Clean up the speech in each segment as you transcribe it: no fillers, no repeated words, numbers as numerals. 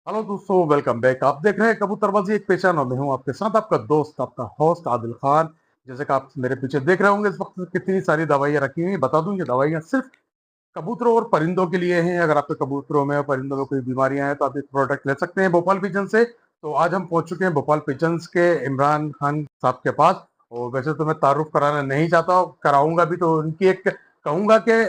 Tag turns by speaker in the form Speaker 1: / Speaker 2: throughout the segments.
Speaker 1: Hello दोस्तों, welcome back. आप देख रहे हैं कबूतरबाजी एक पेशा। मैं हूं आपके साथ आपका दोस्त, आपका होस्ट आदिल खान। जैसे कि आप मेरे पीछे देख रहे होंगे, इस वक्त कितनी सारी दवाइयाँ रखी हुई हैं। बता दूं, ये दवाइयाँ सिर्फ कबूतरों और परिंदों के लिए हैं। अगर आपके कबूतरों में और परिंदों में कोई बीमारियां हैं तो आप ये प्रोडक्ट ले सकते हैं भोपाल पिजन से। तो आज हम पहुंच चुके हैं भोपाल पिजन के इमरान खान साहब के पास। और वैसे तो मैं तारुफ कराना नहीं चाहता, कराऊंगा भी तो उनकी एक कहूंगा कि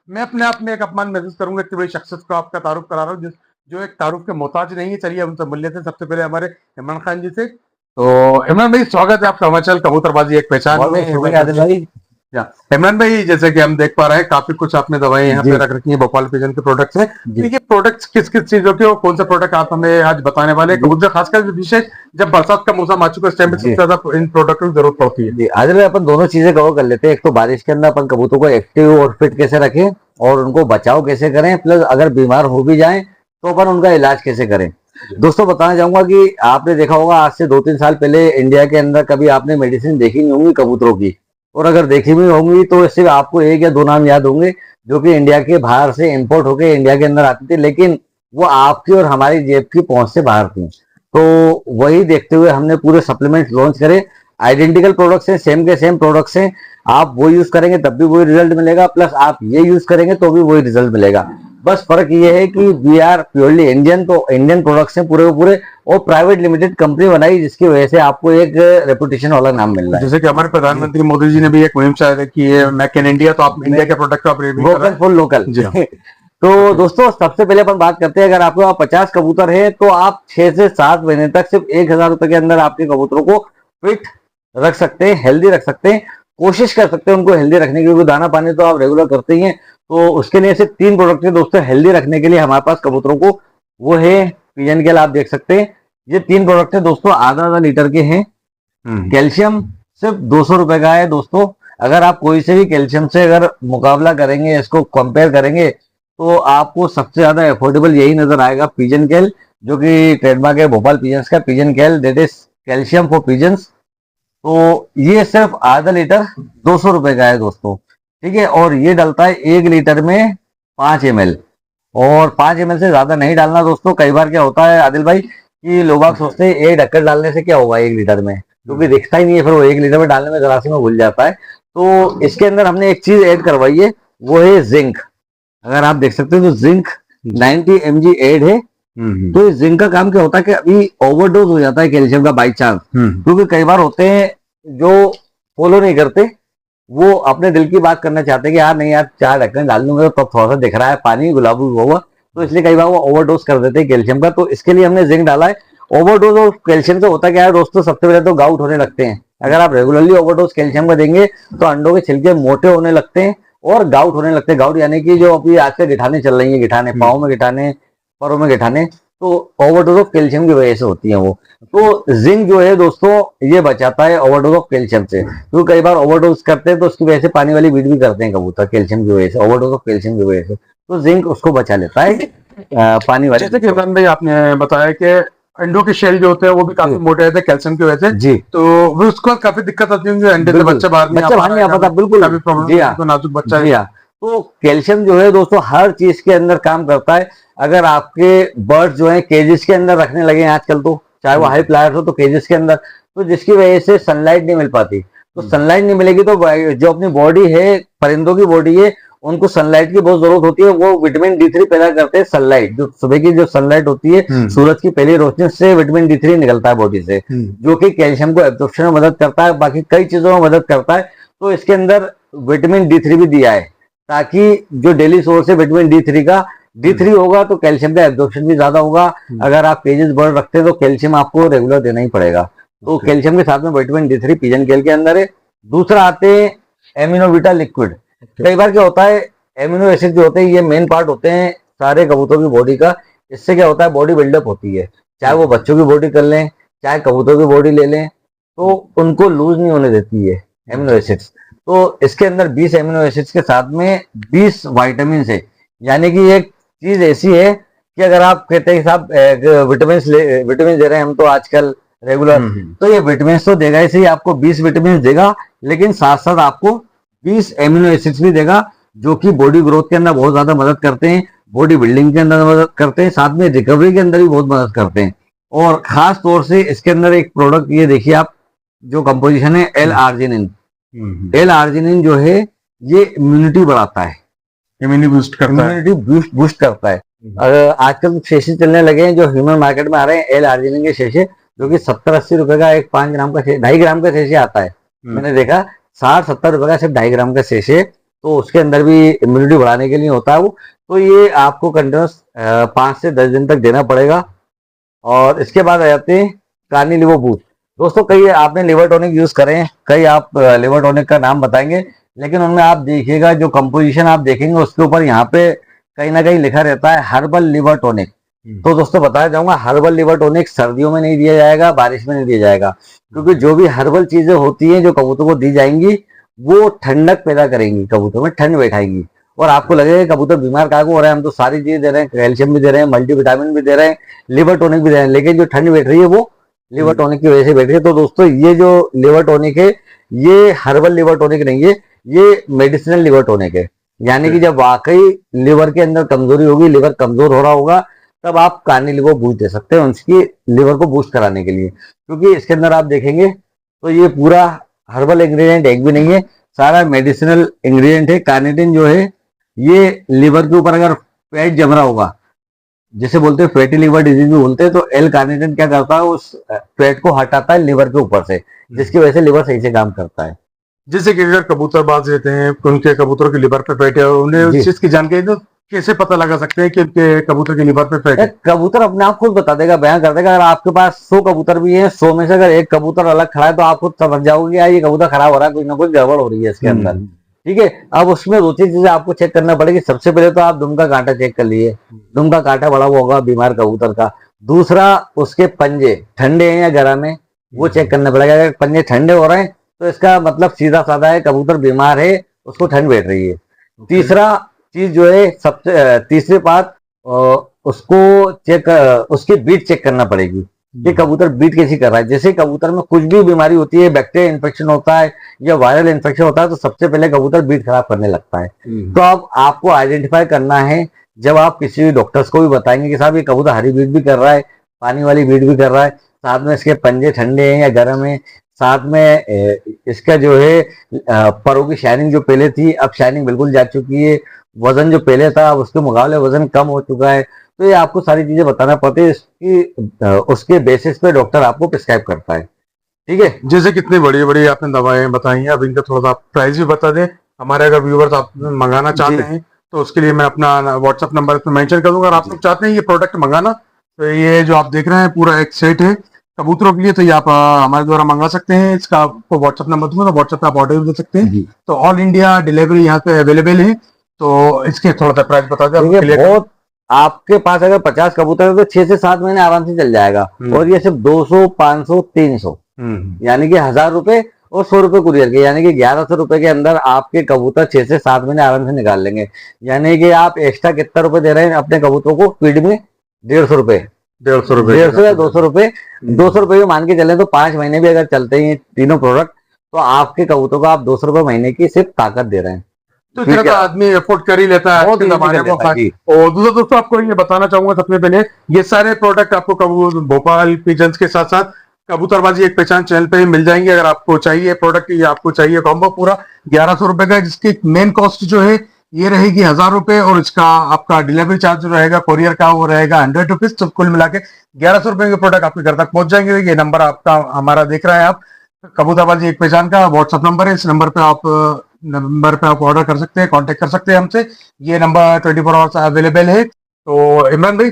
Speaker 1: मैं अपने आप में एक अपमान महसूस करूंगा, इतनी बड़ी शख्सियत को आपका तारुफ करा रहा हूँ जो एक तारुफ के मोहताज नहीं है। चलिए उनसे मिल लेते हैं सबसे पहले हमारे इमरान खान जी से। तो इमरान भाई, स्वागत है आपका हमारे चैनल कबूतरबाजी एक पहचान
Speaker 2: बहुत बहुत
Speaker 1: में।
Speaker 2: शुक्रिया आदिल भाई।
Speaker 1: या इमरान भाई, जैसे कि हम देख पा रहे हैं, काफी कुछ आपने दवाएं यहाँ पे
Speaker 2: जी
Speaker 1: रख रखी हैं भोपाल पिजन के प्रोडक्ट्स हैं। तो
Speaker 2: जी
Speaker 1: ये प्रोडक्ट्स किस किस चीजों के और कौन से प्रोडक्ट आप हमें आज बताने वाले हैं?
Speaker 2: जी
Speaker 1: कबूतर खासकर विशेष जब बरसात का मौसम आ चुका है, इस टाइम पे सबसे
Speaker 2: जी
Speaker 1: ज्यादा इन प्रोडक्ट की जरूरत पड़ती है।
Speaker 2: जी आदिल भाई, अपन दोनों चीजें कवर कर लेते हैं। एक तो बारिश के अंदर अपन कबूतरों को एक्टिव और फिट कैसे रखें और उनको बचाव कैसे करें, प्लस अगर बीमार हो भी जाएं तो अपन उनका इलाज कैसे करें। दोस्तों, बताना चाहूंगा कि आपने देखा होगा आज से 2-3 साल पहले इंडिया के अंदर कभी आपने मेडिसिन देखी नहीं होंगी कबूतरों की। और अगर देखी भी होंगी तो सिर्फ आपको एक या दो नाम याद होंगे जो कि इंडिया के बाहर से इंपोर्ट होकर इंडिया के अंदर आती थी, लेकिन वो आपकी और हमारी जेब की पहुंच से बाहर थी। तो वही देखते हुए हमने पूरे सप्लीमेंट लॉन्च करे। आइडेंटिकल प्रोडक्ट्स हैं, सेम के सेम प्रोडक्ट्स हैं। आप वो यूज करेंगे तब भी वही रिजल्ट मिलेगा, प्लस आप ये यूज करेंगे तो भी वही रिजल्ट मिलेगा। बस फर्क ये है कि वी आर प्योरली इंडियन, तो इंडियन प्रोडक्ट्स हैं पूरे के पूरे, और प्राइवेट लिमिटेड कंपनी बनाई जिसकी वजह से आपको एक रेपुटेशन वाला नाम मिल रहा है।
Speaker 1: जैसे कि हमारे प्रधानमंत्री मोदी जी ने भी एक मुहिम चलाई की है, मेक इन इंडिया। तो आप इंडिया के प्रोडक्ट को आप रेडी कर रहे
Speaker 2: वोकल फॉर लोकल।
Speaker 1: हैं। जी हाँ।
Speaker 2: तो दोस्तों, सबसे पहले अपन बात करते हैं, अगर आपके पास 50 कबूतर है तो आप 6 से 7 महीने तक सिर्फ 1,000 रुपए के अंदर आपके कबूतरों को फिट रख सकते हैं, हेल्दी रख सकते हैं। कोशिश कर सकते हैं उनको हेल्दी रखने की, क्योंकि दाना पानी तो आप रेगुलर करते ही हैं। तो उसके लिए सिर्फ 3 प्रोडक्ट है दोस्तों हेल्दी रखने के लिए हमारे पास कबूतरों को। वो है पिजन केल, आप देख सकते हैं। ये 3 प्रोडक्ट है दोस्तों, आधा आधा लीटर के हैं। कैल्शियम सिर्फ 200 रुपए का है दोस्तों। अगर आप कोई से भी कैल्शियम से अगर मुकाबला करेंगे, इसको कंपेयर करेंगे, तो आपको सबसे ज्यादा अफोर्डेबल यही नजर आएगा, पिजन केल, जो कि ट्रेडमार्क है भोपाल पिजन्स का। Pigeon cal, that is calcium for pigeons. तो ये सिर्फ आधा लीटर 200 रुपए का है दोस्तों, ठीक है। और ये डलता है 1 लीटर में 5 ml, और 5 ml से ज्यादा नहीं डालना दोस्तों। कई बार क्या होता है आदिल भाई कि लोग आप सोचते हैं एक ढक्कन डालने से क्या होगा 1 लीटर में, क्योंकि दिखता ही नहीं है, फिर वो 1 लीटर में डालने में जरा सी में भूल जाता है। तो इसके अंदर हमने एक चीज ऐड करवाई है, वो है जिंक। अगर आप देख सकते हो तो जिंक 90 mg ऐड है। तो इस जिंक का काम क्या होता है कि अभी ओवरडोज हो जाता है कैल्शियम का बाई चांस, क्योंकि कई बार होते हैं जो फॉलो नहीं करते, वो अपने दिल की बात करना चाहते हैं कि यार नहीं यार, 4 ढक्कन डाल दूंगा तो थोड़ा सा दिख रहा है पानी गुलाबी हुआ हुआ, तो इसलिए कई बार वो ओवरडोज कर देते हैं कैल्शियम का। तो इसके लिए हमने जिंक डाला है। ओवरडोज और कैल्शियम से होता क्या है दोस्तों, सबसे पहले तो गाउट होने लगते हैं। अगर आप रेगुलरली ओवरडोज कैल्शियम का देंगे तो अंडों के छिलके मोटे होने लगते हैं और गाउट होने लगते हैं। गाउट यानी कि जो अभी आजकल गिठाने चल रही है, गिठाने पाँव में गिठाने, पैरों में गिठाने, तो ओवरडोज ऑफ कैल्शियम की वजह से होती है वो। तो जिंक जो है दोस्तों, ये बचाता है ओवरडोज ऑफ कैल्शियम से, क्योंकि कई बार ओवरडोज करते हैं तो उसकी वजह से पानी वाली बीट भी करते हैं कबूतर, कैल्शियम की वजह से, ओवरडोज ऑफ कैल्शियम की वजह से। तो जिंक उसको बचा लेता है पानी वाले।
Speaker 1: जैसे कि इमरान भाई, आपने बताया कि अंडों के शेल जो होते हैं वो भी काफी मोटे रहते हैं कैल्शियम की वजह से।
Speaker 2: जी,
Speaker 1: तो वो उसको काफी दिक्कत आती है, अंडे से बच्चा बाहर नहीं
Speaker 2: आ पाता, बिल्कुल।
Speaker 1: काफी प्रॉब्लम,
Speaker 2: जी हाँ,
Speaker 1: तो नाजुक बच्चा
Speaker 2: जी
Speaker 1: है।
Speaker 2: हाँ। तो कैल्शियम जो है दोस्तों हर चीज के अंदर काम करता है। अगर आपके बर्ड्स जो है केजेस के अंदर रखने लगे हैं आजकल, तो चाहे वो हाई प्लायर्स हो तो केजेस के अंदर, तो जिसकी वजह से सनलाइट नहीं मिल पाती। तो सनलाइट नहीं मिलेगी तो जो अपनी बॉडी है, परिंदों की बॉडी है, उनको सनलाइट की बहुत जरूरत होती है। वो विटामिन D3 पैदा करते हैं सनलाइट, जो सुबह की जो सनलाइट होती है, सूरज की पहली रोशनी से विटामिन D3 निकलता है बॉडी से, जो कि कैल्शियम को एब्जॉर्प्शन में मदद करता है, बाकी कई चीजों में मदद करता है। तो इसके अंदर विटामिन D3 भी दिया है, ताकि जो डेली सोर्स है विटामिन D3 का, D3 होगा तो कैल्शियम का एब्जॉर्प्शन भी ज्यादा होगा। अगर आप केजेस बर्ड रखते हैं तो कैल्शियम आपको रेगुलर देना ही पड़ेगा। तो कैल्शियम के साथ में विटामिन D3 पिजन केल के अंदर है। दूसरा आते हैं एमिनोविटा लिक्विड। कई बार क्या होता है, एमिनो एसिड जो होते हैं ये मेन पार्ट होते हैं सारे कबूतरों की बॉडी का। इससे क्या होता है, बॉडी बिल्डअप होती है, चाहे वो बच्चों की बॉडी कर लें, चाहे कबूतरों की बॉडी ले लें, तो उनको लूज नहीं होने देती है एमिनो एसिड्स। तो इसके अंदर 20 एमिनो एसिड्स के साथ में 20 वाइटामिन है। यानी कि एक चीज ऐसी है कि अगर आप कहते हैं साहब विटामिन दे रहे हैं हम तो आजकल रेगुलर, तो ये विटामिन तो देगा ही, आपको 20 विटामिन देगा, लेकिन साथ साथ आपको 20 एमिनो एसिड्स भी देगा, जो कि बॉडी ग्रोथ के अंदर बहुत ज्यादा मदद करते हैं, बॉडी बिल्डिंग के अंदर मदद करते हैं, साथ में रिकवरी के अंदर भी बहुत मदद करते हैं। और खास तौर से इसके अंदर एक प्रोडक्ट ये देखिए आप, जो कंपोजिशन है एल आर्जिनिन। एल आर्जिनिन जो है ये इम्यूनिटी बढ़ाता है,
Speaker 1: इम्यूनिटी बूस्ट करता है।
Speaker 2: इम्यूनिटी बूस्ट करता है। आजकल शेषे चलने लगे हैं जो ह्यूमन मार्केट में आ रहे हैं एल आर्जिनिन के शेषे, जो कि 70-80 रुपए का एक 5 ग्राम का 2.5 ग्राम का शेषे आता है। मैंने देखा 60-70 रुपए का सिर्फ 2.5 ग्राम का शेषे, तो उसके अंदर भी इम्यूनिटी बढ़ाने के लिए होता है वो। तो ये आपको कंटिन्यूस 5 से 10 दिन तक देना पड़ेगा। और इसके बाद आ जाते हैं कार्नी लिवर बूस्ट। दोस्तों कई आपने लिवर टॉनिक यूज करे हैं, कई आप लिवर टॉनिक का नाम बताएंगे, लेकिन उनमें आप देखिएगा जो कंपोजिशन आप देखेंगे उसके ऊपर यहाँ पे कहीं ना कहीं लिखा रहता है हर्बल लिवर टॉनिक। तो दोस्तों बताया जाऊंगा, हर्बल लिवर टॉनिक सर्दियों में नहीं दिया जाएगा, बारिश में नहीं दिया जाएगा, क्योंकि जो भी हर्बल चीजें होती हैं जो कबूतर को दी जाएंगी वो ठंडक पैदा करेंगी, कबूतर में ठंड बैठाएंगी। और आपको लगेगा कबूतर बीमार कागू हो रहा है, हम तो सारी चीजें दे रहे हैं, कैल्शियम भी दे रहे हैं, मल्टीविटामिन भी दे रहे हैं, लिवर टॉनिक भी दे रहे हैं, लेकिन जो ठंड बैठ रही है वो लिवर टॉनिक की वजह से बैठ रही है। तो दोस्तों ये जो लिवर टॉनिक है ये हर्बल लिवर टॉनिक नहीं है, ये मेडिसिनल लिवर टॉनिक है। यानी कि जब वाकई लिवर के अंदर कमजोरी होगी, लिवर कमजोर हो रहा होगा, तब आप कार्नी लिवर बूस्ट दे सकते हैं उसकी लिवर को बूस्ट कराने के लिए। क्योंकि इसके अंदर आप देखेंगे तो ये पूरा हर्बल इंग्रेडिएंट एक भी नहीं है, सारा मेडिसिनल इंग्रेडिएंट है। कार्निटिन जो है ये लिवर के ऊपर अगर फैट जम रहा होगा, जिसे बोलते हैं फैटी लिवर डिजीज भी बोलते हैं, तो एल कार्निटिन क्या करता है, उस फैट को हटाता है लिवर के ऊपर से, जिसकी वजह से लिवर सही से काम करता है।
Speaker 1: जैसे कि अगर कबूतरबाज रहते हैं, उनके कबूतरों के लिवर पे फैट है, उन्हें उस चीज की जानकारी तो कैसे पता लगा सकते हैं कि उनके कबूतर के लिवर पे फैट है?
Speaker 2: कबूतर अपने आप खुद बता देगा, बयान कर देगा। अगर आपके पास 100 कबूतर भी हैं, 100 में से अगर एक कबूतर अलग खड़ा है तो आप खुद समझ जाओगे यार ये कबूतर खराब हो रहा है, कुछ ना कुछ गड़बड़ हो रही है इसके अंदर। ठीक है, अब उसमें 2-3 चीजें आपको चेक करना पड़ेगी। सबसे पहले तो आप दुम का कांटा चेक कर लिए, दुम का कांटा बड़ा हुआ होगा बीमार कबूतर का। दूसरा, उसके पंजे ठंडे हैं या गर्म है, वो चेक करना पड़ेगा। अगर पंजे ठंडे हो रहे हैं तो इसका मतलब सीधा साधा है कबूतर बीमार है, उसको ठंड बैठ रही है। तीसरा चीज जो है, सबसे तीसरी बात, उसको चेक, उसकी बीट चेक करना पड़ेगी कि कबूतर बीट कैसी कर रहा है। जैसे कबूतर में कुछ भी बीमारी होती है, बैक्टीरिया इन्फेक्शन होता है या वायरल इन्फेक्शन होता है, तो सबसे पहले कबूतर बीट खराब करने लगता है। तो अब आपको आइडेंटिफाई करना है, जब आप किसी डॉक्टर्स को भी बताएंगे कि साहब ये कबूतर हरी बीट भी कर रहा है, पानी वाली बीट भी कर रहा है, साथ में इसके पंजे ठंडे हैं या गर्म है, साथ में इसका जो है परों की शाइनिंग जो पहले थी अब शाइनिंग बिल्कुल जा चुकी है, वजन जो पहले था अब उसके मुकाबले वजन कम हो चुका है। तो ये आपको सारी चीजें बताना पड़ती है, इसकी उसके बेसिस पे डॉक्टर आपको प्रिस्क्राइब करता है। ठीक है,
Speaker 1: जैसे कितनी बड़ी बड़ी आपने दवाएं बताई हैं, अब इनका थोड़ा सा प्राइस भी बता दें। हमारे अगर व्यूवर्स आप मंगाना चाहते हैं तो उसके लिए मैं अपना व्हाट्सएप नंबर इसमें मेंशन कर दूंगा। अगर आप लोग चाहते हैं ये प्रोडक्ट मंगाना, तो ये जो आप देख रहे हैं पूरा एक सेट है कबूतरों के लिए, तो ये आप हमारे द्वारा मंगा सकते हैं। इसका आपको व्हाट्सएप नंबर दूंगा, तो व्हाट्सएप पे आप ऑर्डर दे सकते हैं। तो ऑल इंडिया डिलीवरी यहाँ पे अवेलेबल है। तो इसके थोड़ा सा प्राइस बता दें।
Speaker 2: बहुत आपके पास अगर 50 कबूतर है तो 6 से 7 महीने आराम से चल जाएगा। और ये सिर्फ 200, 500, 300 यानी कि 1000 रुपए और 100 रुपए कुरियर के, यानी कि 1100 रुपए के अंदर आपके कबूतर 6 से 7 महीने आराम से निकाल लेंगे। यानी कि आप एक्स्ट्रा कितना रुपए दे रहे हैं अपने कबूतरों को फीड में? 150 रुपए, 150 या 200 रुपए। 200 रुपए भी मान के चले तो 5 महीने भी अगर चलते हैं तीनों प्रोडक्ट, तो आपके कबूतरों को आप 200 रुपए महीने की सिर्फ ताकत दे रहे हैं।
Speaker 1: तो इतना तो आदमी अफोर्ड कर ही लेता है आज के जमाने में। और दूसरा दोस्तों आपको ये बताना चाहूंगा सबसे पहले, ये सारे प्रोडक्ट आपको भोपाल पिजन्स के साथ साथ कबूतरबाजी एक पहचान चैनल पे ही मिल जाएंगे। अगर आपको चाहिए प्रोडक्ट, ये आपको चाहिए कॉम्बो पूरा 1100 रुपए का, जिसकी मेन कॉस्ट जो है ये रहेगी 1000 रुपए, और इसका आपका डिलीवरी चार्ज जो रहेगा कोरियर का वो रहेगा 100 रुपीज। तो कुल मिला के 1100 रुपए के प्रोडक्ट आपके घर तक पहुंच जाएंगे। ये नंबर आपका हमारा देख रहा है आप, कबूतरबाजी एक पहचान का व्हाट्सएप नंबर है। इस नंबर पे आप ऑर्डर कर सकते हैं, कांटेक्ट कर सकते हैं हमसे। ये नंबर 24 आवर्स अवेलेबल है। तो इमरान भाई,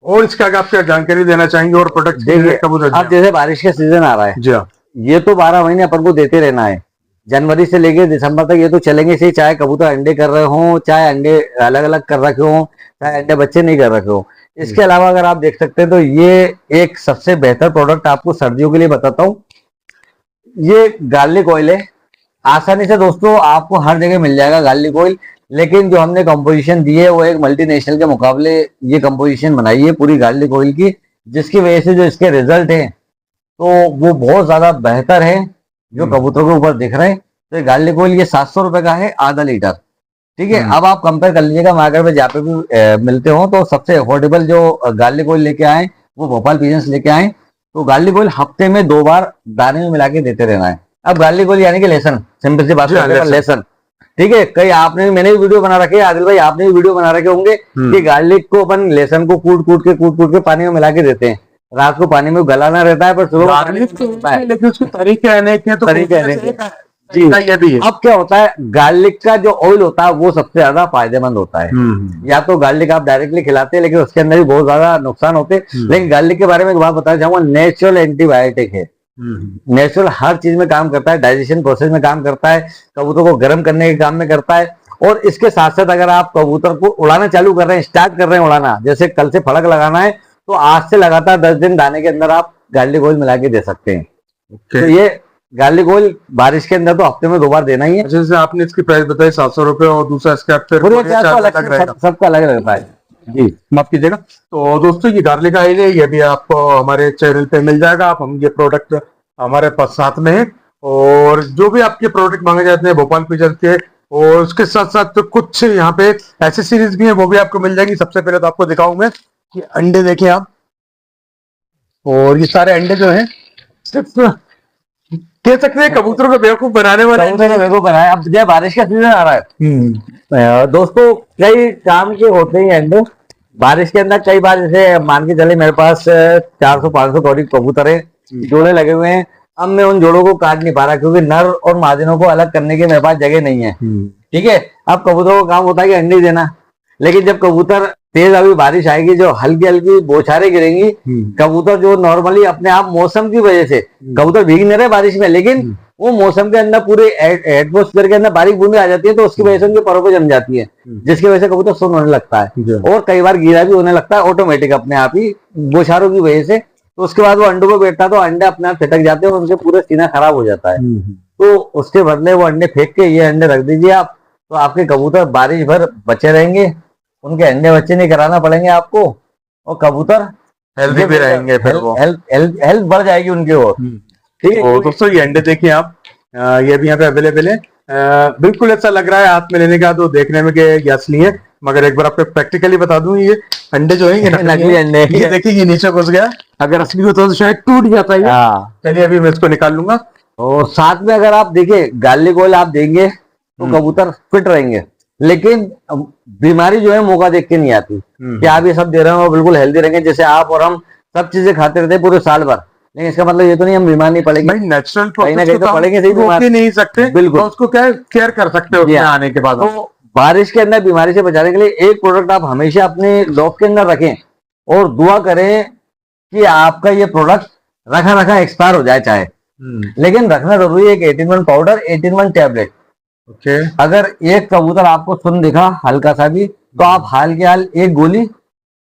Speaker 1: और इसके आगे आप क्या जानकारी देना चाहेंगे और प्रोडक्ट?
Speaker 2: अब जैसे बारिश का सीजन आ रहा है
Speaker 1: जी हाँ,
Speaker 2: ये तो 12 महीने अपन को देते रहना है, जनवरी से लेके दिसंबर तक ये तो चलेंगे से, चाहे कबूतर अंडे कर रहे हो, चाहे अंडे अलग अलग कर रखे हो, चाहे अंडे बच्चे नहीं कर रखे हो। इसके अलावा अगर आप देख सकते हैं तो ये एक सबसे बेहतर प्रोडक्ट आपको सर्दियों के लिए बताता हूँ, ये गार्लिक ऑयल है। आसानी से दोस्तों आपको हर जगह मिल जाएगा गार्लिक ऑयल, लेकिन जो हमने कंपोजिशन दी है वो एक मल्टीनेशनल के मुकाबले ये कंपोजिशन बनाई है पूरी गार्लिक ऑयल की, जिसकी वजह से जो इसके रिजल्ट हैं तो वो बहुत ज्यादा बेहतर है जो कबूतरों के ऊपर दिख रहे हैं। तो ये गार्लिक ऑयल ये 700 रुपए का है, आधा लीटर। ठीक है। अब आप कंपेयर कर लीजिएगा मार्केट में जहाँ पे भी मिलते हो, तो सबसे अफोर्डेबल जो गार्लिक ऑयल लेके आए वो भोपाल पिजन्स लेके आए। तो गार्लिक ऑयल हफ्ते में 2 बार दाने में मिला के देते रहना है। अब गार्लिक ऑयल यानी कि लहसुन, सिंपल सी बात
Speaker 1: जी हाँ,
Speaker 2: करते हैं, लहसुन, ठीक है। कई आपने, मैंने भी वीडियो बना रखे, आदिल भाई आपने भी वीडियो बना रखे होंगे कि गार्लिक को अपन लहसुन को कूट के पानी में मिला के देते हैं। रात को पानी में गलाना रहता है, पर सुबह
Speaker 1: गार्लिक तो है, लेकिन उसके तरीके अनेक हैं, तो
Speaker 2: तरीके
Speaker 1: उसमें से
Speaker 2: अनेक
Speaker 1: एक
Speaker 2: जी।
Speaker 1: ये भी है।
Speaker 2: अब क्या होता है, गार्लिक का जो ऑयल होता है वो सबसे ज्यादा फायदेमंद होता है। या तो गार्लिक आप डायरेक्टली खिलाते हैं, लेकिन उसके अंदर भी बहुत ज्यादा नुकसान होते हैं। लेकिन गार्लिक के बारे में एक बात बताना चाहूंगा, नेचुरल एंटीबायोटिक है। नेचुरल हर चीज में काम करता है, डाइजेशन प्रोसेस में काम करता है, कबूतर को गर्म करने के काम में करता है। और इसके साथ साथ अगर आप कबूतर को उड़ाना चालू कर रहे हैं, स्टार्ट कर रहे हैं उड़ाना, जैसे कल से फड़क लगाना है, तो आज से लगातार 10 दिन दाने के अंदर आप गार्लिक ऑयल मिला के दे सकते हैं। तो ये गार्लिक ऑयल बारिश के अंदर तो हफ्ते में 2 बार देना ही है।
Speaker 1: जैसे आपने इसकी प्राइस बताई 700 रुपए, और दूसरा इसका फिर
Speaker 2: सबका अलग रहता है जी,
Speaker 1: माफ कीजिएगा। तो दोस्तों ये गार्लिक ऑयल है, ये भी आपको हमारे चैनल पे मिल जाएगा। आप हम ये प्रोडक्ट हमारे पास साथ में है, और जो भी आपके प्रोडक्ट मांगे जाते हैं भोपाल पिजन के, और उसके साथ साथ तो कुछ यहाँ पे एक्सेसरीज भी है, वो भी आपको मिल जाएगी। सबसे पहले तो आपको दिखाऊं मैं कि अंडे देखें आप, और ये सारे अंडे जो हैं सिर्फ कह सकते हैं कबूतरों को बेवकूफ बनाने वाले
Speaker 2: बेवकूफ बनाया। अब जब बारिश का सीजन आ रहा है दोस्तों, कई काम के होते हैं अंडे बारिश के अंदर। कई बार जैसे मान के चले मेरे पास 400-500 कौड़ी कबूतर है, जोड़े लगे हुए हैं। अब मैं उन जोड़ों को काट नहीं पा रहा, क्योंकि नर और मादिनों को अलग करने की मेरे पास जगह नहीं है, ठीक है। अब कबूतरों का काम होता है कि अंडे देना, लेकिन जब कबूतर तेज अभी बारिश आएगी, जो हल्की हल्की बौछारें गिरेंगी, कबूतर जो नॉर्मली अपने आप मौसम की वजह से कबूतर भीग नहीं रहे बारिश में, लेकिन वो मौसम के अंदर पूरे एटमोस्फेयर के अंदर बारीक बूंदें आ जाती है, तो उसकी वजह से उनके परों पे जम जाती है, जिसकी वजह से कबूतर सुन्न होने लगता है, और कई बार गीला भी होने लगता है ऑटोमेटिक अपने आप ही बौछारों की वजह से। तो उसके बाद वो अंडों पे बैठता है, तो अंडे अपने आप फिटक जाते हैं और उनसे पूरा सीना खराब हो जाता है। तो उसके बदले वो अंडे फेंक के ये अंडे रख दीजिए आप, तो आपके कबूतर बारिश भर बचे रहेंगे, उनके अंडे बच्चे नहीं कराना पड़ेंगे आपको, और कबूतर
Speaker 1: हेल्दी भी रहेंगे, फिर वो
Speaker 2: हेल्थ बढ़ जाएगी उनकी ओर, ठीक है।
Speaker 1: और दोस्तों ये अंडे देखिए आप, ये भी यहाँ पे अवेलेबल है। बिल्कुल ऐसा लग रहा है हाथ में लेने का तो देखने में कि ये असली है, मगर एक बार आपको प्रैक्टिकली बता दूं, ये अंडे जो है ये नकली अंडे, ये देखिए ये नीचे घुस गया। अगर असली होता तो शायद टूट जाता है। चलिए अभी मैं इसको निकाल लूंगा।
Speaker 2: और साथ में अगर आप देखिए गार्लिक ऑयल आप देंगे तो कबूतर फिट रहेंगे, लेकिन बीमारी जो है मौका देख के नहीं आती कि आप ये सब दे रहे हो बिल्कुल हेल्दी रहेंगे। जैसे आप और हम सब चीजें खाते रहते हैं पूरे साल भर, लेकिन इसका मतलब ये तो नहीं हम बीमार नहीं पड़ेंगे।
Speaker 1: नेचुरल
Speaker 2: कहीं ना कहीं तो पड़ेंगे, सही बीमार
Speaker 1: नहीं सकते,
Speaker 2: बिल्कुल।
Speaker 1: तो उसको क्या केयर कर सकते हो आने के बाद।
Speaker 2: तो बारिश के अंदर बीमारी से बचाने के लिए एक प्रोडक्ट आप हमेशा अपने लॉक के अंदर रखें, और दुआ करें कि आपका ये प्रोडक्ट रखा रखा एक्सपायर हो जाए चाहे, लेकिन रखना जरूरी है। 18-1 पाउडर, 18-1 टैबलेट। अगर एक कबूतर आपको सुन दिखा हल्का सा भी, तो आप हाल के हाल एक गोली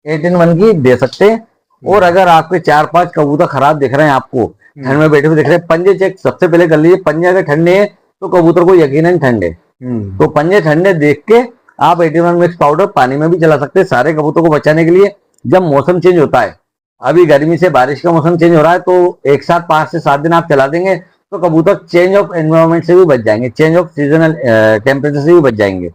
Speaker 2: 18-1 की दे सकते हैं। और अगर आपके 4-5 कबूतर खराब दिख रहे हैं, आपको ठंड में बैठे हुए दिख रहे हैं, पंजे चेक सबसे पहले कर लीजिए। पंजे अगर ठंडे हैं तो कबूतर को यकीनन ठंडे, तो पंजे ठंडे देख के आप 18-1 मिक्स पाउडर पानी में भी चला सकते हैं, सारे कबूतर को बचाने के लिए। जब मौसम चेंज होता है, अभी गर्मी से बारिश का मौसम चेंज हो रहा है, तो एक साथ 5 से 7 दिन आप चला देंगे तो कबूतर चेंज ऑफ एनवायरनमेंट से भी बच जाएंगे, चेंज ऑफ सीजनल टेम्परेचर से भी बच जाएंगे।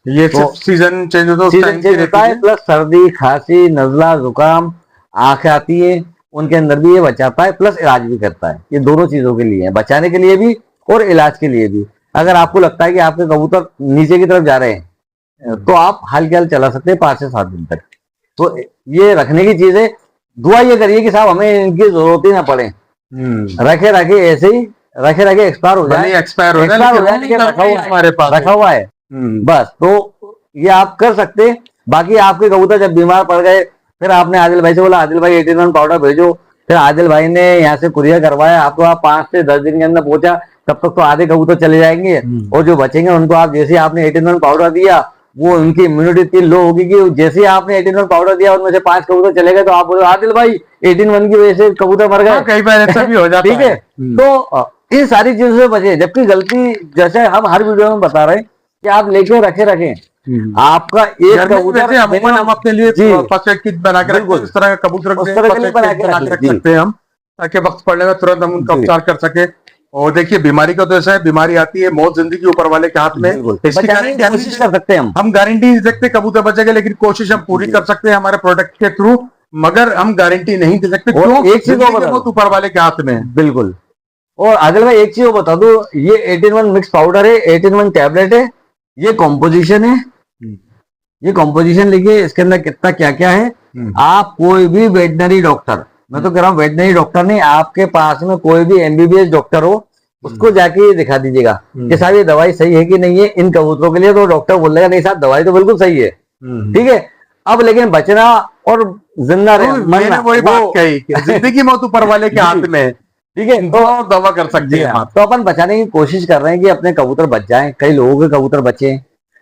Speaker 1: ये तो सीजन चेंज होता
Speaker 2: है, प्लस सर्दी, खांसी, नजला, जुकाम, आंखें आती है, उनके अंदर भी ये बचाता है, प्लस इलाज भी करता है। ये दोनों चीजों के लिए है, बचाने के लिए भी और इलाज के लिए भी। अगर आपको लगता है कि आपके कबूतर नीचे की तरफ जा रहे हैं, तो आप हाल के हाल चला सकते हैं 5 से 7 दिन तक। तो ये रखने की चीज है। दुआ ये करिए कि साहब हमें इनकी जरूरत ही ना पड़े, रखे रखे ऐसे ही रखे रखे एक्सपायर हो जाए,
Speaker 1: एक्सपायर हो जाए, हमारे पास
Speaker 2: रखा हुआ है बस। तो ये आप कर सकते हैं। बाकी आपके कबूतर जब बीमार पड़ गए, फिर आपने आदिल भाई से बोला आदिल भाई 18-1 पाउडर भेजो, फिर आदिल भाई ने यहाँ से कुरियर करवाया, आपको आप 5 से 10 दिन के अंदर पहुंचा, तब तक तो आधे कबूतर चले जाएंगे, और जो बचेंगे उनको आप जैसे आपने 18-1 पाउडर दिया, वो उनकी इम्यूनिटी इतनी लो होगी कि जैसे ही आपने 18-1 पाउडर दिया, उनमें से 5 कबूतर चले गए, तो आप बोलो आदिल भाई 18-1 की वजह से कबूतर मर गए।
Speaker 1: कई बार ऐसा भी हो जाता है,
Speaker 2: ठीक है। तो इन सारी चीजों से बचे। जबकि गलती जैसे हम हर वीडियो में बता रहे हैं कि आप लेके रखें आपका एक कबूतर,
Speaker 1: हम अपने लिए फर्स्ट एड किट बना के इस तरह का कबूतर बना के रख सकते हैं हम, ताकि वक्त पड़ने में तुरंत हम उनका उपचार कर सके। और देखिए बीमारी का तो ऐसा है, बीमारी आती है, मौत जिंदगी ऊपर वाले के हाथ में है।
Speaker 2: बिल्कुल
Speaker 1: इसकी
Speaker 2: बचाने की
Speaker 1: गारंटी
Speaker 2: कोशिश कर सकते हैं
Speaker 1: हम गारंटी नहीं दे सकते कबूतर बचेगा, लेकिन कोशिश हम पूरी कर सकते हैं हमारे प्रोडक्ट के थ्रू, मगर हम गारंटी नहीं दे सकते।
Speaker 2: और
Speaker 1: क्यों?
Speaker 2: एक चीज और
Speaker 1: जिंदगी
Speaker 2: बता
Speaker 1: मौत
Speaker 2: दो,
Speaker 1: ऊपर वाले के हाथ में है।
Speaker 2: बिल्कुल। और आदिल भाई एक चीज और बता दो, ये 18-1 मिक्स पाउडर है, 18-1 टैबलेट है, ये कॉम्पोजिशन है, ये कॉम्पोजिशन लिखिए इसके अंदर कितना क्या क्या है। आप कोई भी वेटनरी डॉक्टर, मैं तो कह रहा हूँ वेटनरी डॉक्टर नहीं, आपके पास में कोई भी एमबीबीएस डॉक्टर हो, उसको जाके ये दिखा दीजिएगा कि साहब ये दवाई सही है कि नहीं है इन कबूतरों के लिए, तो डॉक्टर बोलेगा नहीं साहब दवाई तो बिल्कुल सही है, ठीक है। अब लेकिन बचना और जिंदा
Speaker 1: मैंने वही बात कही कि जिंदगी मौत ऊपर वाले के हाथ में है,
Speaker 2: ठीक है। तो
Speaker 1: दवा कर सकते हैं आप।
Speaker 2: तो अपन बचाने की कोशिश कर रहे हैं कि अपने कबूतर बच जाएं, कई लोगों के कबूतर बचे,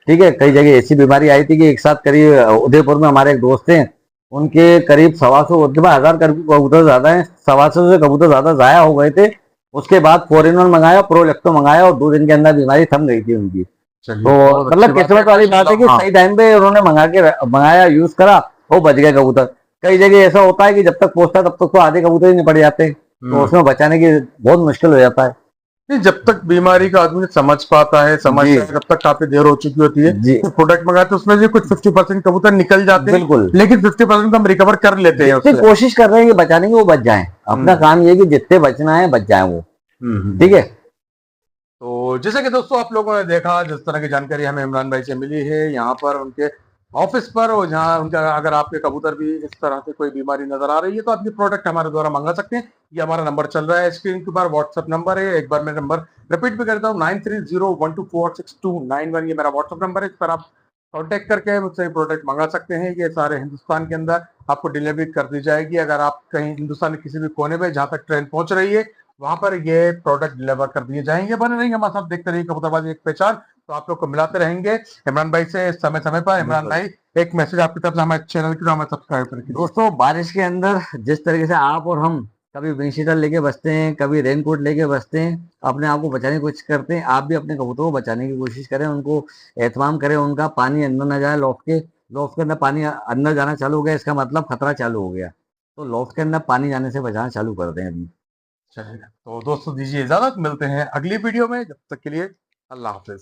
Speaker 2: ठीक है। कई जगह ऐसी बीमारी आई थी कि एक साथ करीब उदयपुर में हमारे एक दोस्त हैं, उनके करीब 125 उनके पास 1000 कबूतर ज्यादा है, 125 से कबूतर ज्यादा जाया हो गए थे। उसके बाद 4-in-1 मंगाया, प्रोलेक्टो मंगाया और 2 दिन के अंदर बीमारी थम गई थी उनकी। तो मतलब किस्मत वाली बात है कि सही टाइम पे उन्होंने मंगाया, यूज करा, वो बच गए कबूतर। कई जगह ऐसा होता है कि जब तक पहुंचता तब तक तो आधे कबूतर ही निपट जाते हैं, तो उसमें बचाने की बहुत मुश्किल हो जाता है।
Speaker 1: नहीं, जब तक बीमारी का आदमी समझ पाता है, समझता है, तब तक काफी देर हो चुकी होती है। तो प्रोडक्ट मंगाते हैं उसमें से कुछ 50% कबूतर निकल जाते हैं,
Speaker 2: बिल्कुल,
Speaker 1: लेकिन 50% हम रिकवर कर लेते हैं।
Speaker 2: जितनी कोशिश कर रहे हैं कि बचाने की वो बच जाएं, अपना काम ये है कि जितने बचना है बच जाए वो, ठीक है।
Speaker 1: तो जैसे कि दोस्तों आप लोगों ने देखा, जिस तरह की जानकारी हमें इमरान भाई से मिली है यहाँ पर उनके ऑफिस पर, और जहाँ उनका अगर आपके कबूतर भी इस तरह से कोई बीमारी नजर आ रही है तो आप ये प्रोडक्ट हमारे द्वारा मंगा सकते हैं। ये हमारा नंबर चल रहा है स्क्रीन के ऊपर, व्हाट्सएप नंबर है। एक बार मैं नंबर रिपीट भी करता हूँ, 9301246291, ये मेरा व्हाट्सएप नंबर है। इस पर आप कॉन्टेक्ट करके मुझसे प्रोडक्ट मंगा सकते हैं। ये सारे हिंदुस्तान के अंदर आपको डिलीवरी कर दी जाएगी। अगर आप कहीं हिंदुस्तान के किसी भी कोने में जहां तक ट्रेन पहुंच रही है वहां पर ये प्रोडक्ट डिलीवर कर दिए जाएंगे। बने रहेंगे हमारे साथ, देखते रहिए कबूतरबाजी एक पहचान, तो आप लोग को मिलाते रहेंगे इमरान भाई से समय समय पर। इमरान भाई एक मैसेज आपकी तरफ से हमारे चैनल की, हमें सब्सक्राइब करके
Speaker 2: दोस्तों बारिश के अंदर जिस तरीके से आप और हम कभी विंड शीटर लेके बसते हैं, कभी रेनकोट लेके बसते हैं, अपने आप को बचाने की कोशिश करते हैं, आप भी अपने कबूतरों को बचाने की कोशिश करें, उनको एहतमाम करें, उनका पानी अंदर ना जाए। लॉफ्ट के अंदर पानी अंदर जाना चालू हो गया, इसका मतलब खतरा चालू हो गया, तो लॉफ्ट के अंदर पानी जाने से बचाना चालू कर दें अभी।
Speaker 1: चलेगा। तो दोस्तों दीजिए इजाजत, मिलते हैं अगली वीडियो में, जब तक के लिए अल्लाह हाफिज।